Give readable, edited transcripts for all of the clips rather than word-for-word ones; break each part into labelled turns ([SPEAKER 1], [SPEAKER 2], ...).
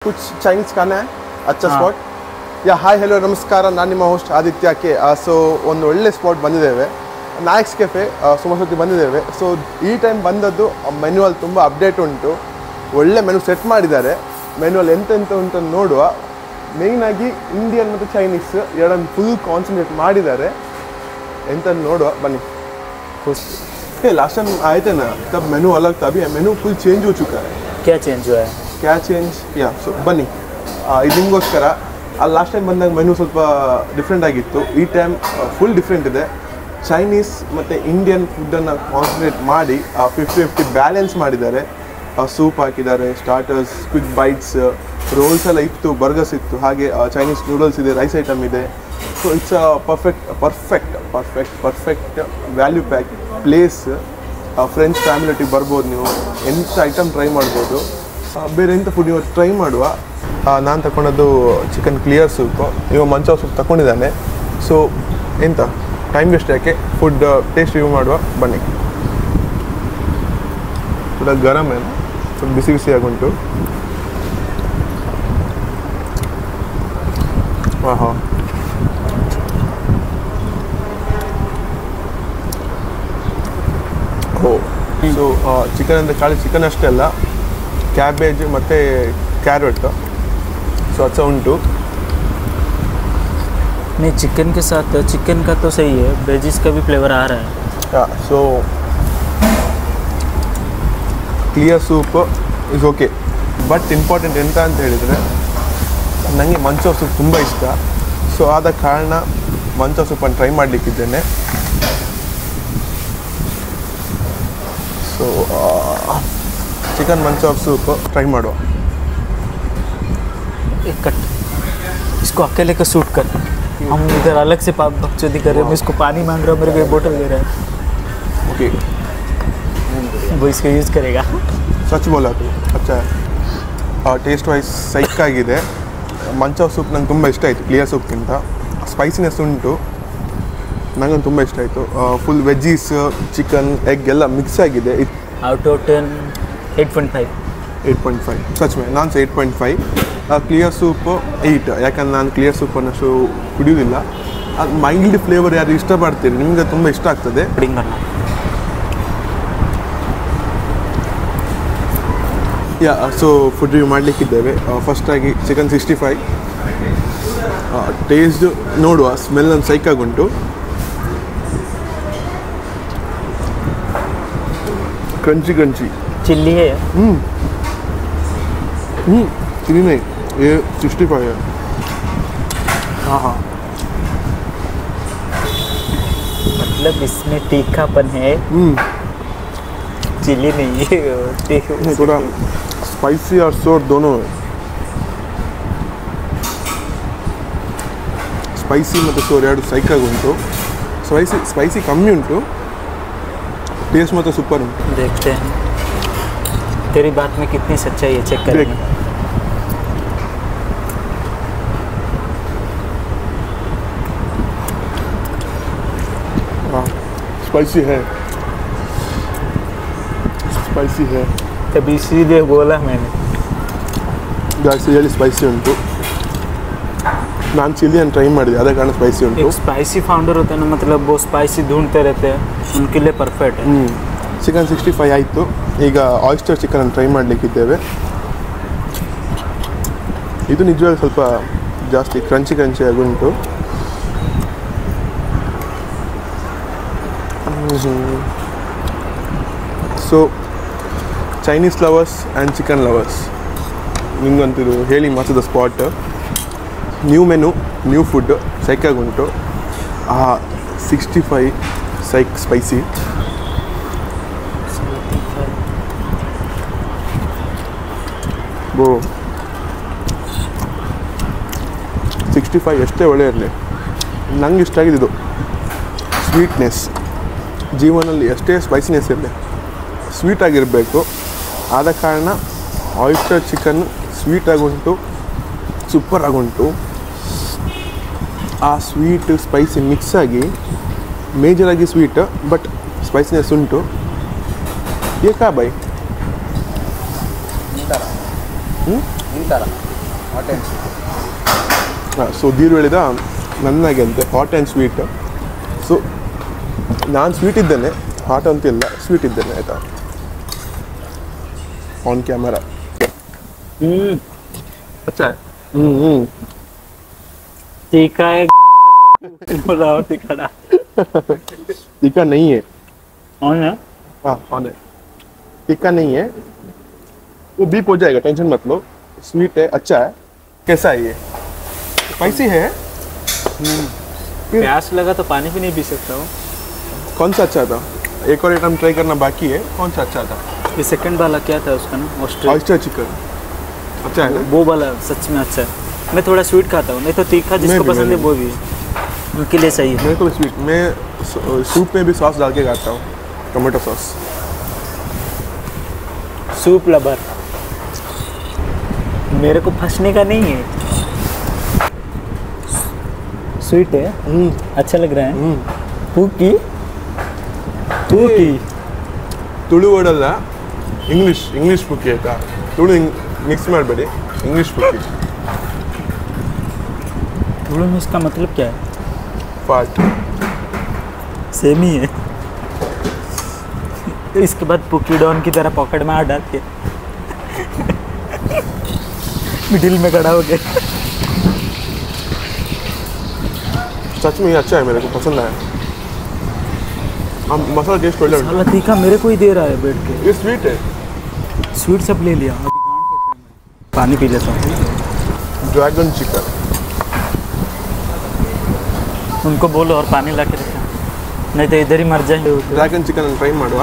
[SPEAKER 1] कुछ चाइनीज खाना है अच्छा स्पॉट या हाय हेलो नमस्कार ನಾನು ನಿಮ್ಮ ಹೋಸ್ಟ್ ಆದಿತ್ಯ ಕೆ ಸೊ ಒಂದು ಒಳ್ಳೆ ಸ್ಪಾಟ್ ಬಂದಿದ್ದೇವೆ ನಾಯಕ್ಸ್ ಕೆಫೆ ಸುಮಾರು ಸತಿ ಬಂದಿದ್ದೇವೆ ಸೊ ಈ ಟೈಮ್ ಬಂದದ್ದು ಮೆನ್ಯುವಲ್ ತುಂಬ ಅಪ್ಡೇಟ್ ಉಂಟು ಒಳ್ಳೆ ಮೆನು ಸೆಟ್ ಮಾಡಿದ್ದಾರೆ ಮೆನ್ಯುವಲ್ ಎಂತೆಂತ ಉಂಟು ನೋಡುವ ಮೇಯ್ನಾಗಿ ಇಂಡಿಯನ್ ಮತ್ತು ಚೈನೀಸ್ ಎರಡನ್ನು ಫುಲ್ ಕಾನ್ಸಂಟ್ರೇಟ್ ಮಾಡಿದ್ದಾರೆ ಎಂತ ನೋಡುವ ಬನ್ನಿ लास्ट टाइम आए थे ना तब मेनू अलग था अभी मेनू फुल चेंज हो चुका है
[SPEAKER 2] क्या चेंज हुआ है
[SPEAKER 1] क्या चेंज या ಸೊ ಬನ್ನಿ ಇದಕ್ಕೋಸ್ಕರ ಲಾಸ್ಟ್ ಟೈಮ್ ಬಂದಾಗ ಮೆನು ಸ್ವಲ್ಪ ಡಿಫ್ರೆಂಟ್ ಆಗಿತ್ತು ಈ ಟೈಮ್ ಫುಲ್ ಡಿಫ್ರೆಂಟ್ ಇದೆ ಚೈನೀಸ್ ಮತ್ತು ಇಂಡಿಯನ್ ಫುಡ್ಡನ್ನು ಕಾನ್ಸಂಟ್ರೇಟ್ ಮಾಡಿ 50-50 ಬ್ಯಾಲೆನ್ಸ್ ಮಾಡಿದ್ದಾರೆ ಸೂಪ್ ಹಾಕಿದ್ದಾರೆ ಸ್ಟಾರ್ಟರ್ಸ್ ಕ್ವಿಕ್ ಬೈಟ್ಸ್ ರೋಲ್ಸ್ ಎಲ್ಲ ಇತ್ತು ಬರ್ಗರ್ಸ್ ಇತ್ತು ಹಾಗೆ ಚೈನೀಸ್ ನೂಡಲ್ಸ್ ಇದೆ ರೈಸ್ ಐಟಮ್ ಇದೆ so it's perfect value pack place friends ಫ್ಯಾಮಿಲಿಟಿಗೆ ಬರ್ಬೋದು ನೀವು ಎಂಥ ಐಟಮ್ ಟ್ರೈ ಮಾಡ್ಬೋದು ಬೇರೆ ಎಂಥ ಫುಡ್ ಇವತ್ತು ಟ್ರೈ ಮಾಡುವ ನಾನು ತಗೊಂಡದ್ದು ಚಿಕನ್ ಕ್ಲಿಯರ್ ಸೂಪು ಇವಾಗ ಮಂಚ ಸೂಪ್ ತಗೊಂಡಿದ್ದಾನೆ ಸೊ ಎಂತ ಟೈಮ್ ವೇಸ್ಟ್ ಯಾಕೆ ಫುಡ್ ಟೇಸ್ಟ್ ರಿವ್ಯೂ ಮಾಡುವ ಬನ್ನಿ ಥೋड़ा ಗರಂ ಏನು ಸ್ವಲ್ಪ ಬಿಸಿ ಬಿಸಿಯಾಗುಂಟು ಹಾಂ ಸೊ ಚಿಕನ್ ಅಂದರೆ ಖಾಲಿ ಚಿಕನ್ ಅಷ್ಟೇ ಅಲ್ಲ ಕ್ಯಾಬೇಜ್ ಮತ್ತು ಕ್ಯಾರೆಟ್ ಸೊ अच्छा ಉಂಟು
[SPEAKER 2] नहीं चिकन के साथ चिकन का तो सही है वेजिस का भी फ्लेवर आ रहा है
[SPEAKER 1] so clear soup is okay but important ಎಂತ ಅಂತ ಹೇಳಿದರೆ ನನಗೆ ಮಂಚ ಸೂಪ್ ತುಂಬ ಇಷ್ಟ ಸೊ ಆದ ಕಾರಣ ಮಂಚ ಸೂಪನ್ನು ಟ್ರೈ ಮಾಡಲಿಕ್ಕಿದ್ದೇನೆ ಸೊ ಚಿಕನ್ ಮಂಚ ಸೂಪ್ ಟ್ರೈ ಮಾಡುವ
[SPEAKER 2] एक कट इसको अकेले का सूट कर हम इधर अलग से बकचोदी कर रहे हैं इसको पानी मांग रहा हूँ मेरे को बोतल दे रहा है
[SPEAKER 1] ओके
[SPEAKER 2] वो इसको यूज़ करेगा
[SPEAKER 1] सच बोला तू अच्छा ಟೇಸ್ಟ್ ವೈಸ್ ಸೈಕಾಗಿದೆ ಮಂಚ ಸೂಪ್ ನಂಗೆ ತುಂಬ ಇಷ್ಟ ಆಯಿತು ಕ್ಲಿಯರ್ ಸೂಪ್ಗಿಂತ ಸ್ಪೈಸಿನೆಸ್ ಉಂಟು ನನಗೆ ತುಂಬ ಇಷ್ಟ ಆಯಿತು ಫುಲ್ ವೆಜ್ಜೀಸ್ ಚಿಕನ್ ಎಗ್ ಎಲ್ಲ ಮಿಕ್ಸ್ ಆಗಿದೆ
[SPEAKER 2] आउट ऑफ 10 8.5
[SPEAKER 1] ಸಚ್ ಮೇ ನಾನು 8.5 ಕ್ಲಿಯರ್ ಸೂಪು 8 ಯಾಕಂದ್ರೆ ನಾನು ಕ್ಲಿಯರ್ ಸೂಪನ್ನು ಅಷ್ಟು ಕುಡಿಯೋದಿಲ್ಲ ಅದು ಮೈಲ್ಡ್ ಫ್ಲೇವರ್ ಯಾರು ಇಷ್ಟಪಡ್ತೀರಿ ನಿಮಗೆ ತುಂಬ ಇಷ್ಟ ಆಗ್ತದೆ ಯಾ ಸೊ ಫುಡ್ ರಿವ್ಯೂ ಮಾಡಲಿಕ್ಕಿದ್ದೇವೆ ಫಸ್ಟಾಗಿ ಚಿಕನ್ 65 ಟೇಸ್ಟ್ ನೋಡುವ ಸ್ಮೆಲ್ ಒಂದು ಸೈಕಾಗುಂಟು क्रंची
[SPEAKER 2] चिल्ली है
[SPEAKER 1] चिल्ली नहीं ये 65 है
[SPEAKER 2] हाँ मतलब इसमें तीखापन है चिल्ली नहीं है
[SPEAKER 1] थोड़ा स्पाइसी और सोर दोनों है स्पाइसी ಮತ್ತು ಸೋರ್ ಎರಡು ಸೈಕಾಗಿ ಉಂಟು ಸ್ಪೈಸಿ ಕಮ್ಮಿ ಉಂಟು टेस्ट में तो सुपर है
[SPEAKER 2] देखते हैं तेरी बात में कितनी सच्चाई है चेक करेंगे
[SPEAKER 1] हाँ स्पाइसी है
[SPEAKER 2] तभी इसीलिए बोला मैंने
[SPEAKER 1] ಜಾಸ್ತಿ ಸ್ಪೈಸಿ ಉಂಟು ನಾನು ಚಿಲ್ಲಿಯನ್ನು ಟ್ರೈ ಮಾಡಿದೆ ಅದೇ ಕಾರಣ ಸ್ಪೈಸಿ ಉಂಟು
[SPEAKER 2] एक स्पाइसी फाउंडर होता है ना मतलब वो स्पाइसी ढूंढते रहते हैं उनके लिए परफेक्ट है
[SPEAKER 1] ಚಿಕನ್ 65 ಆಯಿತು ಈಗ ಆಯಿಸ್ಟರ್ ಚಿಕನ್ ಟ್ರೈ ಮಾಡಲಿಕ್ಕಿದ್ದೇವೆ ಇದು ನಿಜವಾಗಿ ಸ್ವಲ್ಪ ಜಾಸ್ತಿ ಕ್ರಂಚಿ ಆಗುಂಟು so Chinese lovers and chicken lovers ನಿಮಗಂತಿದು ಹೇಳಿ ಮಾಸದ spot new menu new food ಸೈಕಾಗುಂಟು 65 ಸ್ಪೈಸಿ ಬೋ 65 ಎಷ್ಟೇ ಒಳ್ಳೆ ಇರಲಿ ನಂಗೆ ಇಷ್ಟ ಆಗಿದ್ದು ಸ್ವೀಟ್ನೆಸ್ ಜೀವನದಲ್ಲಿ ಎಷ್ಟೇ ಸ್ಪೈಸಿನೆಸ್ ಇರಲಿ ಸ್ವೀಟ್ ಆಗಿರಬೇಕು ಆದ ಕಾರಣ ಆಯಿಸ್ಟರ್ ಚಿಕನ್ ಸ್ವೀಟ್ ಆಗುಂಟು ಸೂಪರ್ ಆಗುಂಟು ಆ ಸ್ವೀಟ್ ಸ್ಪೈಸಿ ಮಿಕ್ಸ್ ಆಗಿ ಮೇಜರಾಗಿ ಸ್ವೀಟ್ ಬಟ್ ಸ್ಪೈಸಿನೆಸ್ ಉಂಟು ಏಕಾ by
[SPEAKER 2] hot and sweet.
[SPEAKER 1] So Dheeru ಹೇಳಿದ ನನಗೆ ಅಂತೆ ಹಾಟ್ ಆ್ಯಂಡ್ ಸ್ವೀಟ್. ಸೊ ನಾನು ಸ್ವೀಟ್ ಇದ್ದೇನೆ, ಹಾಟ್ ಅಂತಿಲ್ಲ, ಸ್ವೀಟ್ ಇದ್ದೇನೆ ಆಯಿತಾ. On camera. अच्छा है.
[SPEAKER 2] तीखा है. बताओ तीखा ना.
[SPEAKER 1] तीखा नहीं है.
[SPEAKER 2] ऑन है.
[SPEAKER 1] हाँ ऑन है. तीखा नहीं है, वो बीप हो जाएगा, टेंशन मत लो. स्वीट है, अच्छा है. कैसा है ये? स्पाइसी है.
[SPEAKER 2] प्यास लगा तो पानी भी नहीं पी सकता हूँ.
[SPEAKER 1] कौन सा अच्छा था? एक और आइटम ट्राई करना बाकी है. कौन सा अच्छा था?
[SPEAKER 2] ये सेकंड वाला क्या था उसका ना, ऑस्ट्रेलिया.
[SPEAKER 1] ऑयस्टर चिकन अच्छा है ना.
[SPEAKER 2] वो वाला सच में अच्छा है. मैं थोड़ा स्वीट खाता हूँ, नहीं तो तीखा जिसको पसंद है वो भी उनके लिए सही है.
[SPEAKER 1] मेरे को स्वीट, मैं सूप में भी सॉस डाल के खाता हूँ, टोमेटो सॉस.
[SPEAKER 2] सूप लवर मेरे को फंसने का नहीं है. स्वीट है, अच्छा लग रहा है. पूकी
[SPEAKER 1] ತುಳು ಓಡಲ್ಲ, ಇಂಗ್ಲೀಷ್ ಬುಕ್ಕಿ ಆಯಿತಾ. ತುಳು ಮಿಕ್ಸ್ ಮಾಡಬೇಡಿ, इंग्लिश बुक.
[SPEAKER 2] तुड़ू में इसका मतलब क्या है?
[SPEAKER 1] पार्ट
[SPEAKER 2] सेम ही है. इसके बाद पुकी डॉन की तरह पॉकेट में हाथ डाल के मिडिल में खड़ा हो गया.
[SPEAKER 1] सच में ये अच्छा है, मेरे को पसंद आया. हम मसाला टेस्ट कर लें.
[SPEAKER 2] साला तीखा मेरे को ही दे रहा है बैठ के.
[SPEAKER 1] ये स्वीट है.
[SPEAKER 2] स्वीट सब ले लिया. पानी पी लेता हूँ.
[SPEAKER 1] Dragon chicken.
[SPEAKER 2] उनको बोलो और पानी ला के रखा, नहीं तो इधर ही मर जाएंगे.
[SPEAKER 1] ड्रैगन चिकन ट्राई ಮಾಡುವ.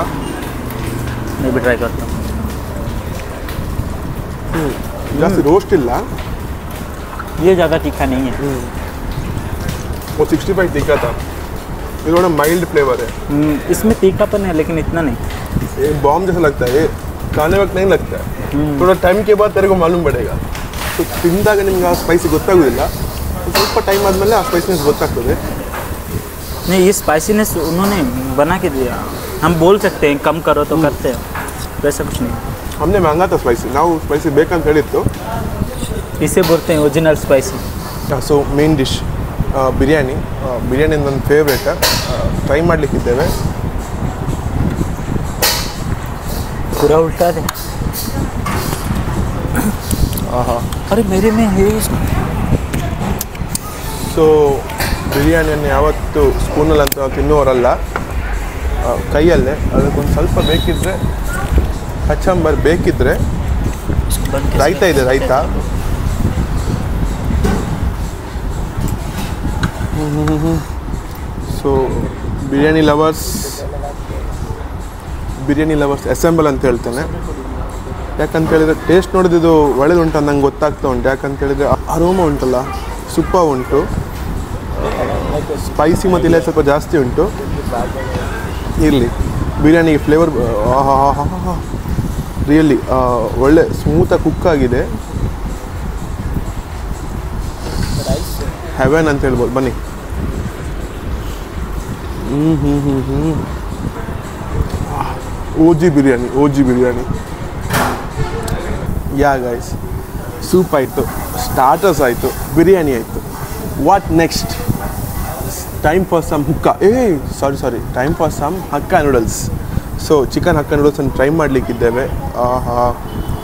[SPEAKER 2] मैं भी ट्राई करता हूँ.
[SPEAKER 1] ಜಾಸ್ತಿ ರೋಸ್ಟ್ ಇಲ್ಲ.
[SPEAKER 2] ये ज़्यादा तीखा नहीं है.
[SPEAKER 1] वो 65 तीखा था, ये थोड़ा माइल्ड फ्लेवर है.
[SPEAKER 2] इसमें तीखापन है लेकिन इतना नहीं.
[SPEAKER 1] ये बॉम्ब जैसा लगता है, ये खाने वक्त नहीं लगता है. थोड़ा टाइम के बाद तेरे को मालूम पड़ेगा. तो ತಿಂದಾಗ ನಿಮ್ಗೆ ಆ ಸ್ಪೈಸಿ ಗೊತ್ತಾಗೋದಿಲ್ಲ, ಸ್ವಲ್ಪ ಟೈಮ್ ಆದಮೇಲೆ ಆ ಸ್ಪೈಸಿನೆಸ್ ಗೊತ್ತಾಗ್ತದೆ.
[SPEAKER 2] नहीं, ये स्पाइसीनेस उन्होंने बना के दिया. हम बोल सकते हैं कम करो तो करते हैं, वैसा कुछ नहीं.
[SPEAKER 1] हमने मांगा था स्पाइसी, ನಾವು ಸ್ಪೈಸಿ ಬೇಕಂತ ಹೇಳಿತ್ತು.
[SPEAKER 2] इसे बोलते हैं original spicy.
[SPEAKER 1] So main dish biryani. Biryani ನನ್ನ ಫೇವ್ರೇಟ್. ಟ್ರೈ ಮಾಡಲಿಕ್ಕಿದ್ದೇವೆ.
[SPEAKER 2] पूरा उल्टा है. अरे मेरे में है.
[SPEAKER 1] ಸೊ ಬಿರಿಯಾನಿಯನ್ನು ಯಾವತ್ತು ಸ್ಪೂನಲ್ಲಿ ಅಂತ ನಾವು ತಿನ್ನೋರಲ್ಲ, ಕೈಯಲ್ಲೇ. ಅದಕ್ಕೊಂದು ಸ್ವಲ್ಪ ಬೇಕಿದ್ದರೆ ಕಚಂಬರ್, ಬೇಕಿದ್ದರೆ ರಾಯ್ತ ಇದೆ, raita. So biryani lovers assemble ಅಂತ ಹೇಳ್ತೇನೆ. ಯಾಕಂತ ಹೇಳಿದರೆ ಟೇಸ್ಟ್ ನೋಡಿದ್ದು ಒಳ್ಳೆದುಂಟು ನಂಗೆ ಗೊತ್ತಾಗ್ತಾ ಉಂಟು. ಯಾಕಂತ ಹೇಳಿದರೆ ಅರೋಮ ಉಂಟಲ್ಲ, ಸೂಪರ್ ಉಂಟು. ಸ್ಪೈಸಿ ಮತ್ತು ಇಲ್ಲ ಸ್ವಲ್ಪ ಜಾಸ್ತಿ ಉಂಟು. ಇರಲಿ, ಬಿರಿಯಾನಿಗೆ ಫ್ಲೇವರ್ ರಿಯಲಿ ಒಳ್ಳೆ ಸ್ಮೂತಾಗಿ ಕುಕ್ ಆಗಿದೆ. ಹೆವೆನ್ ಅಂತ ಹೇಳ್ಬೋದು. ಬನ್ನಿ. OG biryani. Yeah guys, soup ಆಯಿತು, ಸ್ಟಾರ್ಟರ್ಸ್ ಆಯಿತು, ಬಿರಿಯಾನಿ ಆಯಿತು. What next? Time for some hookah. Time for some hakka noodles. So chicken hakka ನೂಡಲ್ಸನ್ನು ಟ್ರೈ ಮಾಡಲಿಕ್ಕಿದ್ದೇವೆ.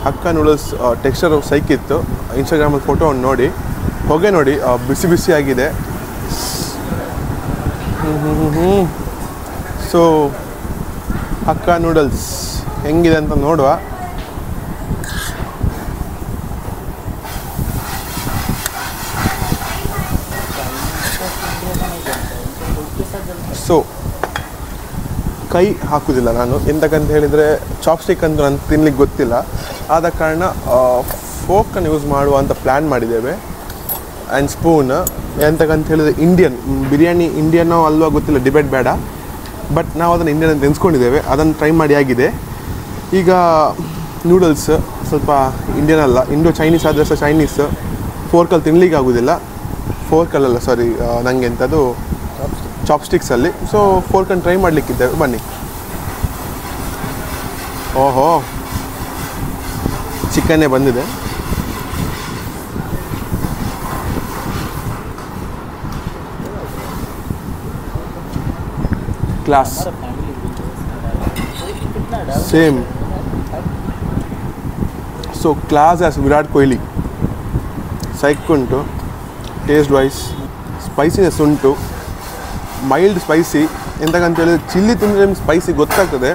[SPEAKER 1] ಹಕ್ಕ ನೂಡಲ್ಸ್ ಟೆಕ್ಸ್ಚರ್ ಸೈಕಿತ್ತು. ಇನ್ಸ್ಟಾಗ್ರಾಮಲ್ಲಿ ಫೋಟೋ ನೋಡಿ, ಹೊಗೆ ನೋಡಿ, ಬಿಸಿ ಆಗಿದೆ. ಸೊ ಹಕ್ಕ ನೂಡಲ್ಸ್ ಹೆಂಗಿದೆ ಅಂತ ನೋಡುವ. ಸೊ ಕೈ ಹಾಕೋದಿಲ್ಲ ನಾನು, ಎಂತಕ್ಕಂತ ಹೇಳಿದರೆ ಚಾಪ್ಸ್ಟಿಕ್ ಅಂತೂ ನಾನು ತಿನ್ಲಿಕ್ಕೆ ಗೊತ್ತಿಲ್ಲ. ಆದ ಕಾರಣ ಫೋಕನ್ನು ಯೂಸ್ ಮಾಡುವ ಅಂತ ಪ್ಲ್ಯಾನ್ ಮಾಡಿದ್ದೇವೆ. ಆ್ಯಂಡ್ ಸ್ಪೂನ್ ಎಂತಕ್ಕಂತ ಹೇಳಿದರೆ ಇಂಡಿಯನ್ ಬಿರಿಯಾನಿ, ಇಂಡಿಯನ್ನೋ ಅಲ್ವಾ ಗೊತ್ತಿಲ್ಲ, ಡಿಬೇಟ್ ಬೇಡ. ಬಟ್ ನಾವು ಅದನ್ನು ಇಂಡಿಯನ್ ಅಂತ ಎನ್ಸ್ಕೊಂಡಿದ್ದೇವೆ. ಅದನ್ನು ಟ್ರೈ ಮಾಡಿ ಆಗಿದೆ. ಈಗ ನೂಡಲ್ಸ್ ಸ್ವಲ್ಪ ಇಂಡಿಯನ್ ಅಲ್ಲ, ಇಂಡೋ ಚೈನೀಸ್ ಆದರೆ ಸಹ ಚೈನೀಸ್. ಫೋರ್ಕಲ್ಲಿ ತಿನ್ಲಿಕ್ಕೆ ಆಗೋದಿಲ್ಲ. ಫೋರ್ಕಲ್ಲಲ್ಲ, ಸಾರಿ, ನನಗೆ ಎಂಥದ್ದು ಚಾಪ್ಸ್ಟಿಕ್ಸಲ್ಲಿ. So ಫೋರ್ಕನ್ನು try ಮಾಡಲಿಕ್ಕಿದ್ದೇವೆ. ಬನ್ನಿ. ಓಹೋ, ಚಿಕನ್ನೇ ಬಂದಿದೆ. Class same. So class as Virat Kohli. ಸೈಕ್ ಉಂಟು ಟೇಸ್ಟ್ ವೈಸ್, ಸ್ಪೈಸಿನೆಸ್ ಉಂಟು, ಮೈಲ್ಡ್ ಸ್ಪೈಸಿ. ಎಂತಕ್ಕಂತ ಹೇಳಿದ್ರೆ ಚಿಲ್ಲಿ ತಿಂದರೆ ನಿಮ್ಗೆ ಸ್ಪೈಸಿ ಗೊತ್ತಾಗ್ತದೆ,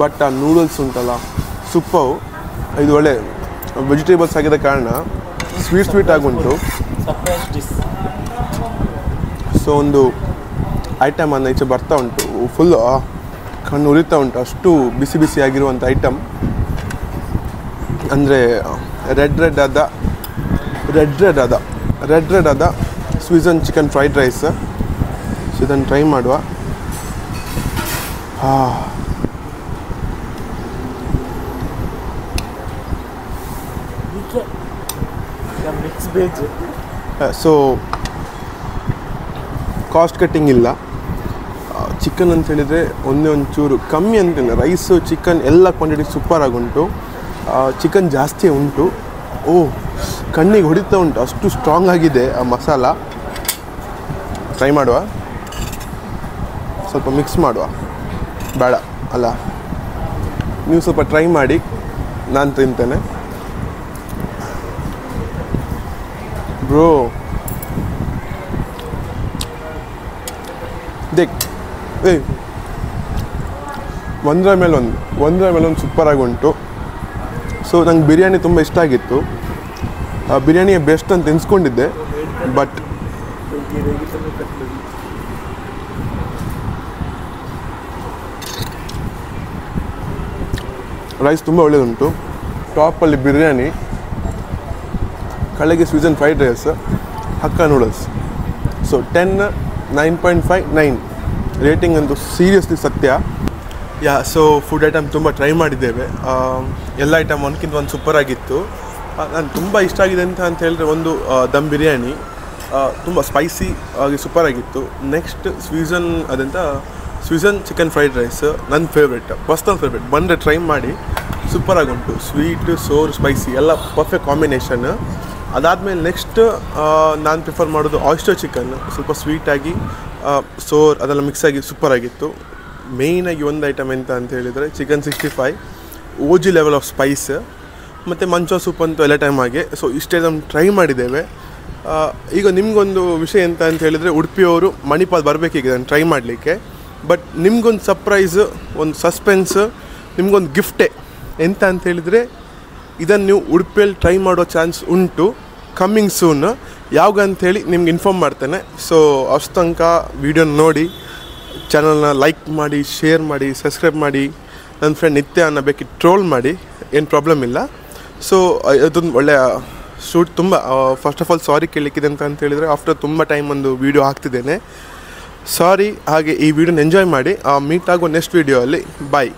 [SPEAKER 1] ಬಟ್ ಆ ನೂಡಲ್ಸ್ ಉಂಟಲ್ಲ ಸೂಪವು. ಇದು ಒಳ್ಳೆ ವೆಜಿಟೇಬಲ್ಸ್ ಆಗಿರೋ ಕಾರಣ ಸ್ವೀಟ್ ಆಗುಂಟು. ಸೊ ಒಂದು ಐಟಮ್ ಅನ್ನು ಈಚೆ ಬರ್ತಾ ಉಂಟು, ಫುಲ್ ಕಣ್ಣು ಉರಿತಾ ಉಂಟು, ಅಷ್ಟು ಬಿಸಿ ಬಿಸಿ ಆಗಿರುವಂಥ ಐಟಮ್. ಅಂದರೆ ರೆಡ್ ಆದ ಸ್ವೀಜನ್ ಚಿಕನ್ ಫ್ರೈಡ್ ರೈಸ್. ಸೊ ಇದನ್ನು ಟ್ರೈ ಮಾಡುವ. ಸೊ ಕಾಸ್ಟ್ ಕಟ್ಟಿಂಗ್ ಇಲ್ಲ. ಚಿಕನ್ ಅಂತ ಹೇಳಿದರೆ ಒಂಚೂರು ಕಮ್ಮಿ ಅಂತಿಲ್ಲ, ರೈಸು ಚಿಕನ್ ಎಲ್ಲ ಕ್ವಾಂಟಿಟಿ ಸೂಪರ್ ಆಗುಂಟು. ಚಿಕನ್ ಜಾಸ್ತಿ ಉಂಟು. ಕಣ್ಣಿಗೆ ಹೊಡಿತಾ ಉಂಟು, ಅಷ್ಟು ಸ್ಟ್ರಾಂಗ್ ಆಗಿದೆ ಆ ಮಸಾಲ. ಟ್ರೈ ಮಾಡುವ, ಸ್ವಲ್ಪ ಮಿಕ್ಸ್ ಮಾಡುವ. ಬೇಡ ಅಲ್ಲ, ನೀವು ಸ್ವಲ್ಪ ಟ್ರೈ ಮಾಡಿ, ನಾನು ತಿಂತೇನೆ. ಬ್ರೋ ಒಂದರ ಮೇಲೆ ಒಂದು ಸೂಪರಾಗಿ ಉಂಟು. ಸೊ ನಂಗೆ ಬಿರಿಯಾನಿ ತುಂಬ ಇಷ್ಟ ಆಗಿತ್ತು. ಬಿರಿಯಾನಿಯ ಬೆಸ್ಟ್ ಅಂತ ಎನ್ಸ್ಕೊಂಡಿದ್ದೆ, ಬಟ್ ರೈಸ್ ತುಂಬ ಒಳ್ಳೆಯದುಂಟು. ಟಾಪಲ್ಲಿ ಬಿರಿಯಾನಿ, ಕೆಳಗೆ Szechuan fried rice, hakka noodles. So 10, 9.5, 9 rating ಅಂತೂ ಸೀರಿಯಸ್ಲಿ ಸತ್ಯ. ಸೊ ಫುಡ್ ಐಟಮ್ ತುಂಬ ಟ್ರೈ ಮಾಡಿದ್ದೇವೆ. ಎಲ್ಲ ಐಟಮ್ ಒಂದಕ್ಕಿಂತ ಒಂದು ಸೂಪರ್ ಆಗಿತ್ತು. ನಾನು ತುಂಬ ಇಷ್ಟ ಆಗಿದೆ ಅಂತ ಹೇಳಿದ್ರೆ ಒಂದು ದಮ್ ಬಿರಿಯಾನಿ ತುಂಬ ಸ್ಪೈಸಿ ಆಗಿ ಸೂಪರ್ ಆಗಿತ್ತು. ನೆಕ್ಸ್ಟ್ ಸ್ವೀಜನ್ ಚಿಕನ್ ಫ್ರೈಡ್ ರೈಸ್ ನನ್ನ ಪರ್ಸ್ನಲ್ ಫೇವ್ರೇಟ್. ಬಂದರೆ ಟ್ರೈ ಮಾಡಿ, ಸೂಪರ್ ಆಗುಂಟು. ಸ್ವೀಟ್, ಸೋರ್, ಸ್ಪೈಸಿ ಎಲ್ಲ ಪರ್ಫೆಕ್ಟ್ ಕಾಂಬಿನೇಷನ್. ಅದಾದಮೇಲೆ ನೆಕ್ಸ್ಟ್ ನಾನು ಪ್ರಿಫರ್ ಮಾಡೋದು ಆಯಿಸ್ಟರ್ ಚಿಕನ್. ಸ್ವಲ್ಪ ಸ್ವೀಟಾಗಿ ಸೋರ್ ಅದೆಲ್ಲ ಮಿಕ್ಸ್ ಆಗಿ ಸೂಪರ್ ಆಗಿತ್ತು. ಮೇಯ್ನಾಗಿ ಒಂದು ಐಟಮ್ ಎಂತ ಅಂತ ಹೇಳಿದರೆ chicken 65 OG level of Spice, ಮತ್ತು ಮಂಚೋ ಸೂಪ್ ಅಂತೂ ಎಲ್ಲ ಟೈಮ್ ಆಗಿ. ಸೊ ಇಷ್ಟೇ ನಾವು ಟ್ರೈ ಮಾಡಿದ್ದೇವೆ. ಈಗ ನಿಮಗೊಂದು ವಿಷಯ ಎಂತ ಅಂತ ಹೇಳಿದರೆ, ಉಡುಪಿಯವರು ಮಣಿಪಾಲ್ ಬರಬೇಕೀಗ ನಾನು ಟ್ರೈ ಮಾಡಲಿಕ್ಕೆ. ಬಟ್ ನಿಮ್ಗೊಂದು ಸರ್ಪ್ರೈಸ್, ಒಂದು ಸಸ್ಪೆನ್ಸ್, ನಿಮ್ಗೊಂದು ಗಿಫ್ಟೇ. ಎಂತ ಅಂತ ಹೇಳಿದರೆ, ಇದನ್ನು ನೀವು ಉಡುಪಿಯಲ್ಲಿ ಟ್ರೈ ಮಾಡೋ ಚಾನ್ಸ್ ಉಂಟು, ಕಮ್ಮಿಂಗ್ ಸೂನ್. ಯಾವಾಗ ಅಂಥೇಳಿ ನಿಮ್ಗೆ ಇನ್ಫಾರ್ಮ್ ಮಾಡ್ತೇನೆ. ಸೊ ಅಷ್ಟು ತನಕ ವೀಡಿಯೋನ ನೋಡಿ, ಚಾನಲ್ನ ಲೈಕ್ ಮಾಡಿ, ಶೇರ್ ಮಾಡಿ, ಸಬ್ಸ್ಕ್ರೈಬ್ ಮಾಡಿ. ನನ್ನ ಫ್ರೆಂಡ್ ನಿತ್ಯ ಅನ್ನ ಬೇಕಿ ಟ್ರೋಲ್ ಮಾಡಿ, ಏನು ಪ್ರಾಬ್ಲಮ್ ಇಲ್ಲ. ಸೊ ಅದೊಂದು ಒಳ್ಳೆಯ ಶೂಟ್. ತುಂಬ ಫಸ್ಟ್ ಆಫ್ ಆಲ್ ಸಾರಿ ಕೇಳಲಿಕ್ಕಿದೆ ಅಂತ ಹೇಳಿದರೆ, ಆಫ್ಟರ್ ತುಂಬ ಟೈಮ್ ಒಂದು ವೀಡಿಯೋ ಹಾಕ್ತಿದ್ದೇನೆ, ಸಾರಿ. ಹಾಗೆ ಈ ವಿಡಿಯೋನ ಎಂಜಾಯ್ ಮಾಡಿ. ಮೀಟ್ ಆಗೋ ನೆಕ್ಸ್ಟ್ ವೀಡಿಯೋ ಅಲ್ಲಿ. ಬಾಯ್.